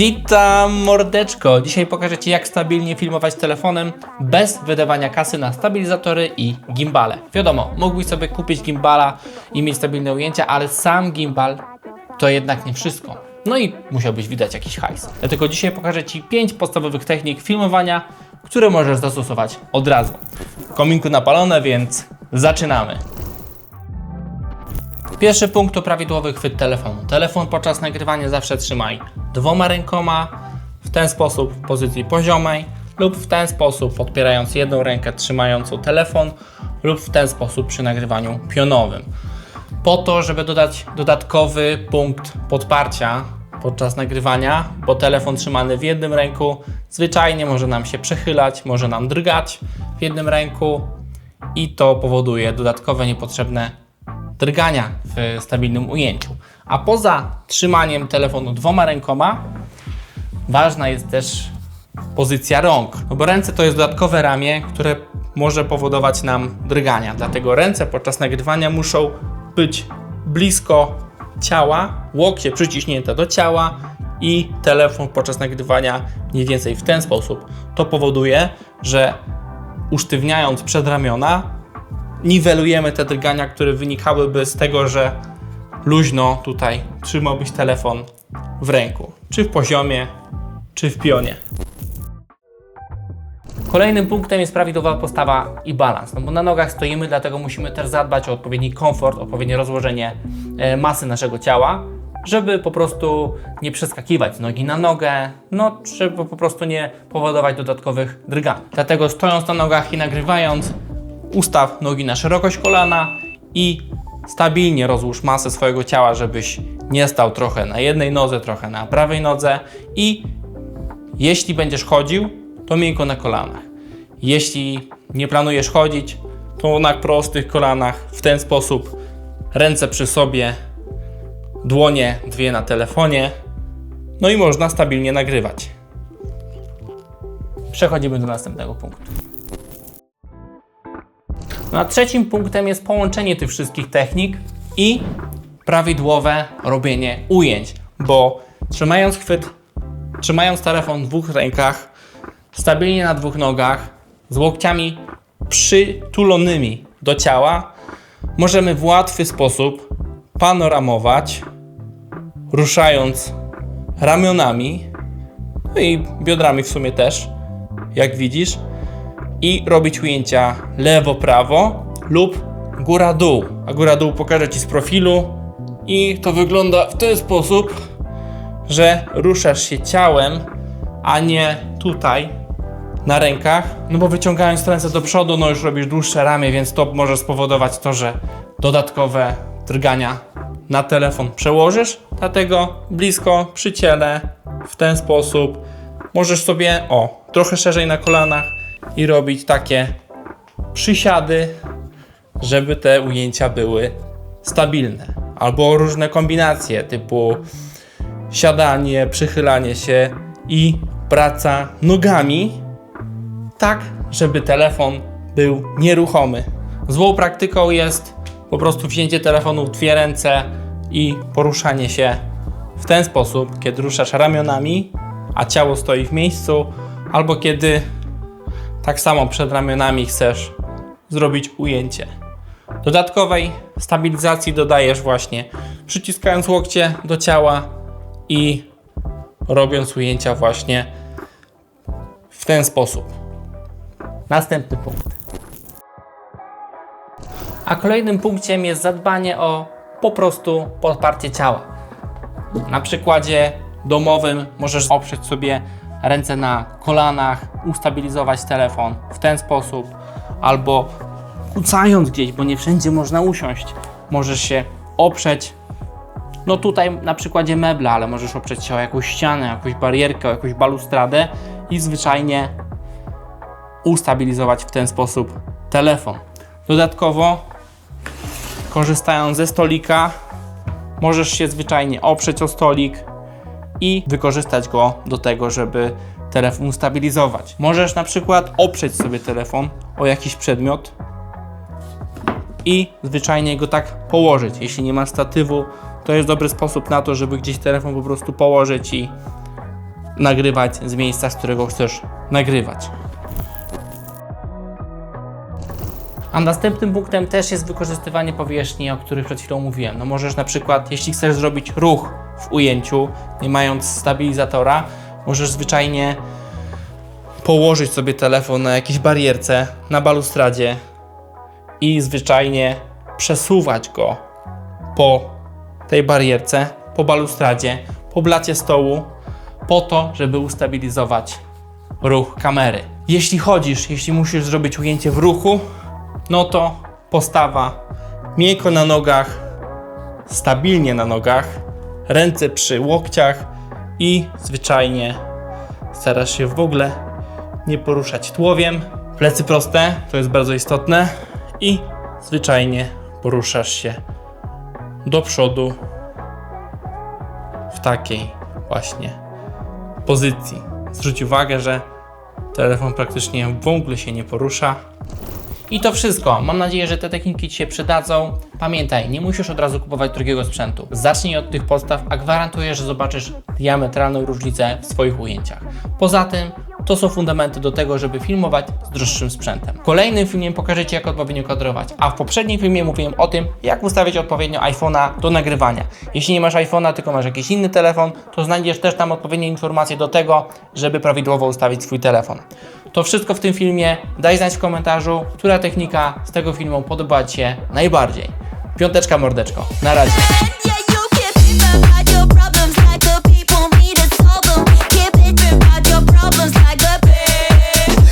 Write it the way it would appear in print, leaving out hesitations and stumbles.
Witam mordeczko! Dzisiaj pokażę Ci, jak stabilnie filmować telefonem bez wydawania kasy na stabilizatory i gimbale. Wiadomo, mógłbyś sobie kupić gimbala i mieć stabilne ujęcia, ale sam gimbal to jednak nie wszystko. No i musiałbyś wydać jakiś hajs. Dlatego dzisiaj pokażę Ci 5 podstawowych technik filmowania, które możesz zastosować od razu. Kominku napalone, więc zaczynamy. Pierwszy punkt to prawidłowy chwyt telefonu. Telefon podczas nagrywania zawsze trzymaj dwoma rękoma, w ten sposób w pozycji poziomej lub w ten sposób podpierając jedną rękę trzymającą telefon lub w ten sposób przy nagrywaniu pionowym. Po to, żeby dodać dodatkowy punkt podparcia podczas nagrywania, bo telefon trzymany w jednym ręku zwyczajnie może nam się przechylać, może nam drgać w jednym ręku i to powoduje dodatkowe niepotrzebne drgania w stabilnym ujęciu. A poza trzymaniem telefonu dwoma rękoma ważna jest też pozycja rąk, no bo ręce to jest dodatkowe ramię, które może powodować nam drgania. Dlatego ręce podczas nagrywania muszą być blisko ciała, łokcie przyciśnięte do ciała i telefon podczas nagrywania mniej więcej w ten sposób. To powoduje, że usztywniając przedramiona niwelujemy te drgania, które wynikałyby z tego, że luźno tutaj trzymałbyś telefon w ręku, czy w poziomie, czy w pionie. Kolejnym punktem jest prawidłowa postawa i balans, no bo na nogach stoimy, dlatego musimy też zadbać o odpowiedni komfort, odpowiednie rozłożenie masy naszego ciała, żeby po prostu nie przeskakiwać z nogi na nogę, no żeby po prostu nie powodować dodatkowych drgań. Dlatego stojąc na nogach i nagrywając, ustaw nogi na szerokość kolana i stabilnie rozłóż masę swojego ciała, żebyś nie stał trochę na jednej nodze, trochę na prawej nodze i jeśli będziesz chodził, to miękko na kolanach. Jeśli nie planujesz chodzić, to na prostych kolanach, w ten sposób ręce przy sobie, dłonie dwie na telefonie, no i można stabilnie nagrywać. Przechodzimy do następnego punktu. No a trzecim punktem jest połączenie tych wszystkich technik i prawidłowe robienie ujęć, bo trzymając telefon w dwóch rękach, stabilnie na dwóch nogach, z łokciami przytulonymi do ciała, możemy w łatwy sposób panoramować, ruszając ramionami, no i biodrami w sumie też, jak widzisz, i robić ujęcia lewo-prawo lub góra-dół. A góra-dół pokażę Ci z profilu i to wygląda w ten sposób, że ruszasz się ciałem, a nie tutaj na rękach, no bo wyciągając ręce do przodu, no już robisz dłuższe ramię, więc to może spowodować to, że dodatkowe drgania na telefon przełożysz, dlatego blisko przy ciele w ten sposób możesz sobie trochę szerzej na kolanach i robić takie przysiady, żeby te ujęcia były stabilne. Albo różne kombinacje typu siadanie, przychylanie się i praca nogami, tak żeby telefon był nieruchomy. Złą praktyką jest po prostu wzięcie telefonu w dwie ręce i poruszanie się w ten sposób, kiedy ruszasz ramionami, a ciało stoi w miejscu, albo kiedy tak samo przed ramionami chcesz zrobić ujęcie. Dodatkowej stabilizacji dodajesz właśnie przyciskając łokcie do ciała i robiąc ujęcia właśnie w ten sposób. Następny punkt. A kolejnym punktem jest zadbanie o po prostu podparcie ciała. Na przykładzie domowym możesz oprzeć sobie ręce na kolanach, ustabilizować telefon w ten sposób, albo kucając gdzieś, bo nie wszędzie można usiąść, możesz się oprzeć, no tutaj na przykładzie mebla, ale możesz oprzeć się o jakąś ścianę, jakąś barierkę, o jakąś balustradę i zwyczajnie ustabilizować w ten sposób telefon. Dodatkowo, korzystając ze stolika, możesz się zwyczajnie oprzeć o stolik i wykorzystać go do tego, żeby telefon ustabilizować. Możesz na przykład oprzeć sobie telefon o jakiś przedmiot i zwyczajnie go tak położyć. Jeśli nie masz statywu, to jest dobry sposób na to, żeby gdzieś telefon po prostu położyć i nagrywać z miejsca, z którego chcesz nagrywać. A następnym punktem też jest wykorzystywanie powierzchni, o których przed chwilą mówiłem. No możesz na przykład, jeśli chcesz zrobić ruch w ujęciu, nie mając stabilizatora, możesz zwyczajnie położyć sobie telefon na jakiejś barierce, na balustradzie i zwyczajnie przesuwać go po tej barierce, po balustradzie, po blacie stołu, po to, żeby ustabilizować ruch kamery. Jeśli chodzisz, jeśli musisz zrobić ujęcie w ruchu, no to postawa miękko na nogach, stabilnie na nogach, ręce przy łokciach i zwyczajnie starasz się w ogóle nie poruszać tułowiem. Plecy proste, to jest bardzo istotne i zwyczajnie poruszasz się do przodu w takiej właśnie pozycji. Zwróć uwagę, że telefon praktycznie w ogóle się nie porusza. I to wszystko. Mam nadzieję, że te techniki Ci się przydadzą. Pamiętaj, nie musisz od razu kupować drugiego sprzętu. Zacznij od tych podstaw, a gwarantuję, że zobaczysz diametralną różnicę w swoich ujęciach. Poza tym, to są fundamenty do tego, żeby filmować z droższym sprzętem. W kolejnym filmie pokażę Ci, jak odpowiednio kadrować, a w poprzednim filmie mówiłem o tym, jak ustawić odpowiednio iPhone'a do nagrywania. Jeśli nie masz iPhone'a, tylko masz jakiś inny telefon, to znajdziesz też tam odpowiednie informacje do tego, żeby prawidłowo ustawić swój telefon. To wszystko w tym filmie. Daj znać w komentarzu, która technika z tego filmu podoba Ci się najbardziej. Piąteczka, mordeczko. Na razie.